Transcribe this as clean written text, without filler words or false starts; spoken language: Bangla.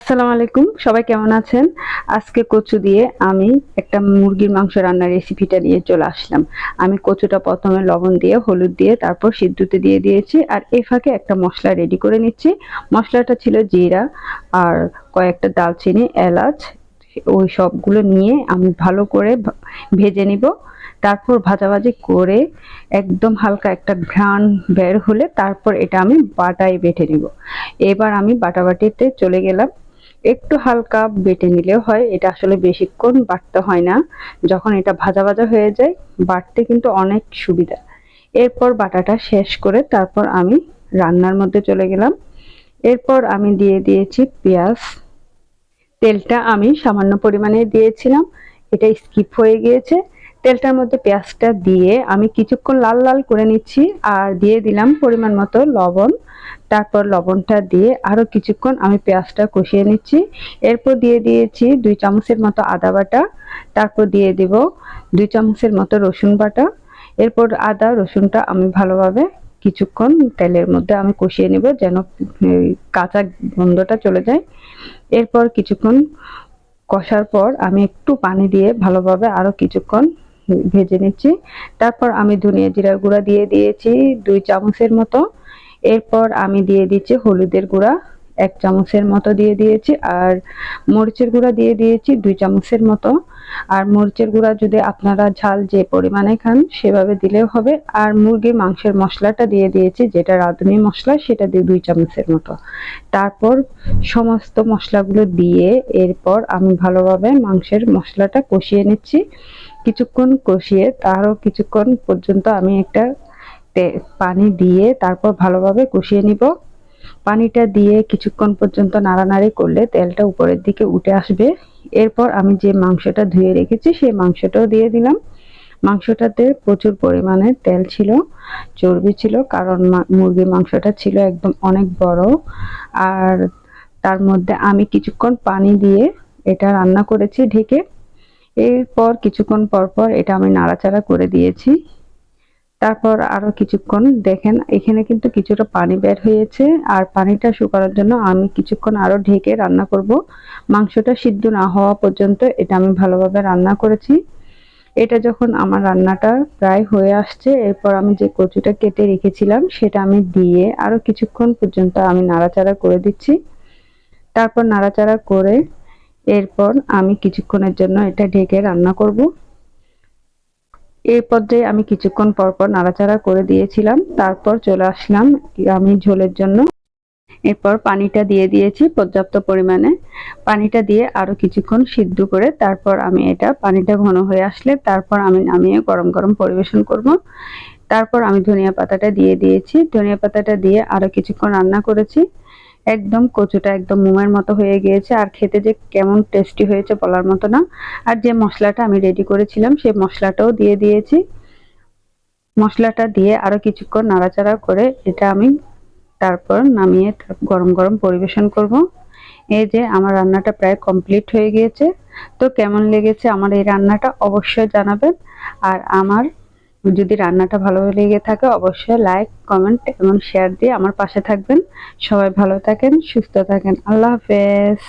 আসসালামু আলাইকুম, সবাই কেমন আছেন? আজকে কচু দিয়ে আমি একটা মুরগির মাংস রান্নার রেসিপিটা নিয়ে চলে আসলাম। আমি কচুটা প্রথমে লবণ দিয়ে হলুদ দিয়ে তারপর সিদ্ধতে দিয়ে দিয়েছি, আর এই ফাঁকে একটা মশলা রেডি করে নিচ্ছি। মশলাটা ছিল জিরা আর কয়েকটা দালচিনি, এলাচ, ওই সবগুলো নিয়ে আমি ভালো করে ভেজে নিব। তারপর ভাজাভাজি করে একদম হালকা একটা ঘ্রাণ বের হলে তারপর এটা আমি বাটায় বেটে নিব। এবার আমি বাটাবাটিতে চলে গেলাম। একটু হালকা বেটে নিলেও হয়, এটা আসলে বেশিক্ষণ বাটতে হয় না। যখন এটা ভাজা ভাজা হয়ে যায় বাটতে কিন্তু অনেক সুবিধা। এরপর বাটাটা শেষ করে তারপর আমি রান্নার মধ্যে চলে গেলাম। এরপর আমি দিয়ে দিয়েছি পেঁয়াজ। তেলটা আমি সামান্য পরিমাণে দিয়েছিলাম, এটা স্কিপ হয়ে গিয়েছে। তেলটার মধ্যে পেঁয়াজটা দিয়ে আমি কিছুক্ষণ লাল লাল করে নিচ্ছি, আর দিয়ে দিলাম পরিমাণ মতো লবণ। তারপর লবণটা দিয়ে আরও কিছুক্ষণ আমি পেঁয়াজটা কষিয়ে নিচ্ছি। এরপর দিয়ে দিয়েছি 2 চামচের মতো আদা বাটা। তারপর দিয়ে দিব 2 চামচের মতো রসুন বাটা। এরপর আদা রসুনটা আমি ভালোভাবে কিছুক্ষণ তেলের মধ্যে আমি কষিয়ে নেব, যেন কাঁচা গন্ধটা চলে যায়। এরপর কিছুক্ষণ কষার পর আমি একটু পানি দিয়ে ভালোভাবে আরও কিছুক্ষণ ভেজে নিচ্ছি। তারপর আমি ধনিয়া জিরার গুঁড়া দিয়ে দিয়েছি 2 চামচের মতো। এরপর আমি দিয়ে দিচ্ছি হলুদের গুঁড়া 1 চামচের মতো দিয়ে দিয়েছি, আর মরিচের গুঁড়া দিয়ে দিয়েছি 2 চামচের মতো। আর মরিচের গুঁড়া যদি আপনারা ঝাল যে পরিমাণে খান সেভাবে দিলেও হবে। আর মুরগির মাংসের মশলাটা দিয়ে দিয়েছি, যেটা রাঁধুনি মশলা, সেটা দিয়ে 2 চামচের মতো। তারপর সমস্ত মশলাগুলো দিয়ে এরপর আমি ভালোভাবে মাংসের মশলাটা কষিয়ে নিচ্ছি। কিছুক্ষণ কষিয়ে আরও কিছুক্ষণ পর্যন্ত আমি একটা পানি দিয়ে তারপর ভালোভাবে কষিয়ে নিব। পানিটা দিয়ে কিছুক্ষণ পর্যন্ত নাড়ানাড়ি করলে তেলটা উপরের দিকে উঠে আসবে। এরপর আমি যে মাংসটা ধুয়ে রেখেছি সেই মাংসটাও দিয়ে দিলাম। মাংসটাতে প্রচুর পরিমাণে তেল ছিল, চর্বি ছিল, কারণ মুরগির মাংসটা ছিল একদম অনেক বড়। আর তার মধ্যে আমি কিছুক্ষণ পানি দিয়ে এটা রান্না করেছি ঢেকে। এরপর কিছুক্ষণ পর পর এটা আমি নাড়াচাড়া করে দিয়েছি। তারপর আরো কিছুক্ষণ দেখেন এখানে কিন্তু কিছুটা পানি বের হয়েছে, আর পানিটা শুকানোর জন্য আমি কিছুক্ষণ আরো ঢেকে রান্না করব। মাংসটা সিদ্ধ না হওয়া পর্যন্ত এটা আমি ভালোভাবে রান্না করেছি। এটা যখন আমার রান্নাটা প্রায় হয়ে আসছে, এরপর আমি যে কচুটা কেটে রেখেছিলাম সেটা আমি দিয়ে আরো কিছুক্ষণ পর্যন্ত আমি নাড়াচাড়া করে দিচ্ছি। তারপর নাড়াচাড়া করে এরপর আমি কিছুক্ষণের জন্য এটা ঢেকে রান্না করব। এই পর্যায়ে আমি কিছুক্ষণ পর পর নাড়াচাড়া করে দিয়েছিলাম। তারপর চলে আসলাম আমি ঝোলের জন্য। এরপর পানিটা দিয়ে দিয়েছি পর্যাপ্ত পরিমাণে। পানিটা দিয়ে আরো কিছুক্ষণ সিদ্ধ করে তারপর আমি এটা পানিটা ঘন হয়ে আসলে তারপর আমি নামিয়ে গরম গরম পরিবেশন করব। তারপর আমি ধনিয়া পাতাটা দিয়ে দিয়েছি। ধনিয়া পাতাটা দিয়ে আরো কিছুক্ষণ রান্না করেছি। একদম কচুটা একদম মোমের মতো হয়ে গিয়েছে, আর খেতে যে কেমন টেস্টি হয়েছে বলার মতো না। আর যে মশলাটা আমি রেডি করেছিলাম সেই মশলাটাও দিয়ে দিয়েছি। মশলাটা দিয়ে আরো কিছুক্ষণ নাড়াচাড়া করে এটা আমি তারপর নামিয়ে গরম গরম পরিবেশন করব। এই যে আমার রান্নাটা প্রায় কমপ্লিট হয়ে গিয়েছে। তো কেমন লেগেছে আমার এই রান্নাটা অবশ্যই জানাবেন। আর আমার যদি রান্নাটা ভালো লেগে থাকে অবশ্যই লাইক, কমেন্ট এবং শেয়ার দিয়ে আমার পাশে থাকবেন। সবাই ভালো থাকেন, সুস্থ থাকেন। আল্লাহ হাফেজ।